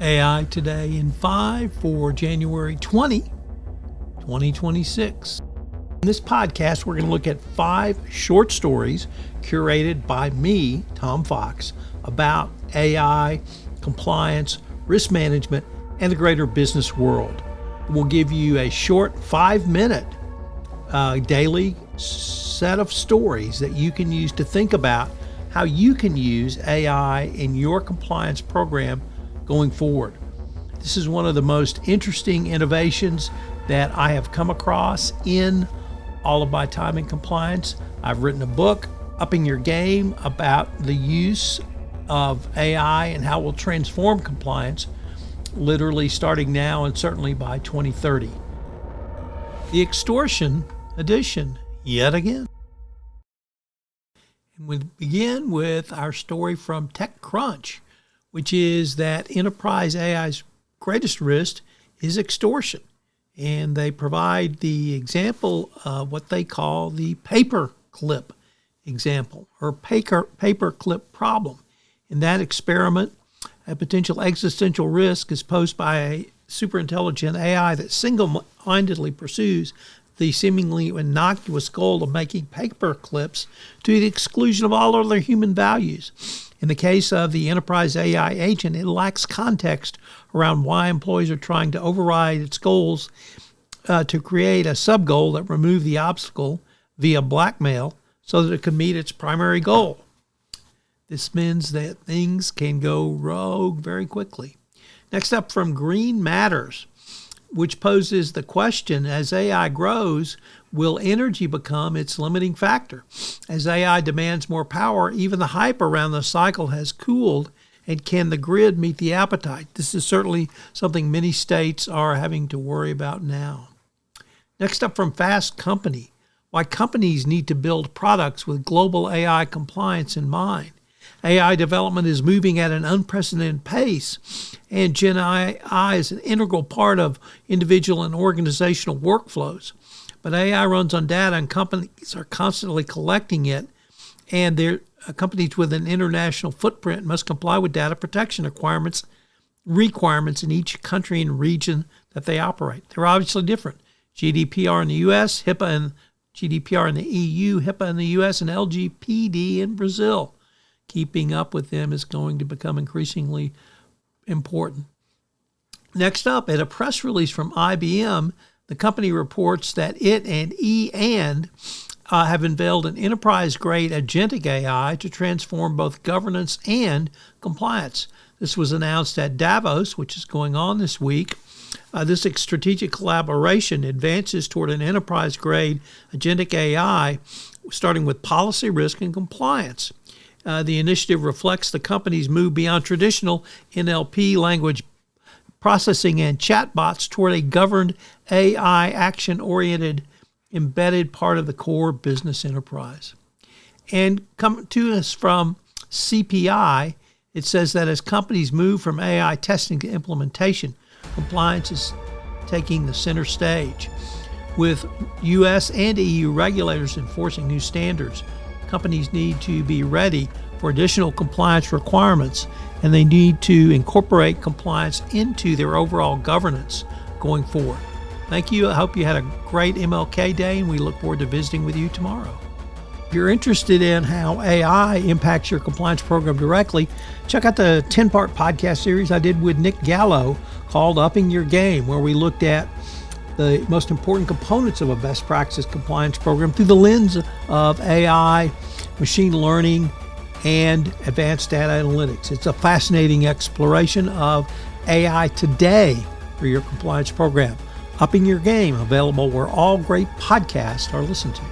AI Today in 5 for January 2026. In this podcast, we're going to look at 5 short stories curated by me, Tom Fox, about AI, compliance, risk management, and the greater business world. We'll give you a short 5-minute daily set of stories that you can use to think about how you can use AI in your compliance program going forward. This is one of the most interesting innovations that I have come across in all of my time in compliance. I've written a book, Upping Your Game, about the use of AI and how it will transform compliance, literally starting now and certainly by 2030. The Extortion edition, yet again. And we begin with our story from TechCrunch, which is that enterprise AI's greatest risk is extortion. And they provide the example of what they call the paperclip example, or paperclip problem. In that experiment, a potential existential risk is posed by a superintelligent AI that single-mindedly pursues the seemingly innocuous goal of making paper clips to the exclusion of all other human values. In the case of the enterprise AI agent, it lacks context around why employees are trying to override its goals to create a sub-goal that remove the obstacle via blackmail so that it can meet its primary goal. This means that things can go rogue very quickly. Next up from Green Matters, which poses the question, as AI grows, will energy become its limiting factor? As AI demands more power, even the hype around the cycle has cooled, and can the grid meet the appetite? This is certainly something many states are having to worry about now. Next up from Fast Company, why companies need to build products with global AI compliance in mind. AI development is moving at an unprecedented pace, and Gen AI is an integral part of individual and organizational workflows. But AI runs on data, and companies are constantly collecting it, and companies with an international footprint must comply with data protection requirements in each country and region that they operate. They're obviously different. GDPR in the U.S., HIPAA and GDPR in the EU, HIPAA in the U.S., and LGPD in Brazil. Keeping up with them is going to become increasingly important. Next up, at a press release from IBM, the company reports that it and have unveiled an enterprise-grade agentic AI to transform both governance and compliance. This was announced at Davos, which is going on this week. This strategic collaboration advances toward an enterprise-grade agentic AI, starting with policy, risk, and compliance. The initiative reflects the company's move beyond traditional NLP language processing and chatbots toward a governed AI action-oriented embedded part of the core business enterprise. And coming to us from CPI, it says that as companies move from AI testing to implementation, compliance is taking the center stage. With U.S. and EU regulators enforcing new standards, companies need to be ready for additional compliance requirements, and they need to incorporate compliance into their overall governance going forward. Thank you. I hope you had a great MLK Day, and we look forward to visiting with you tomorrow. If you're interested in how AI impacts your compliance program directly, check out the 10-part podcast series I did with Nick Gallo called Upping Your Game, where we looked at the most important components of a best practice compliance program through the lens of AI, machine learning, and advanced data analytics. It's a fascinating exploration of AI today for your compliance program. Upping Your Game, available where all great podcasts are listened to.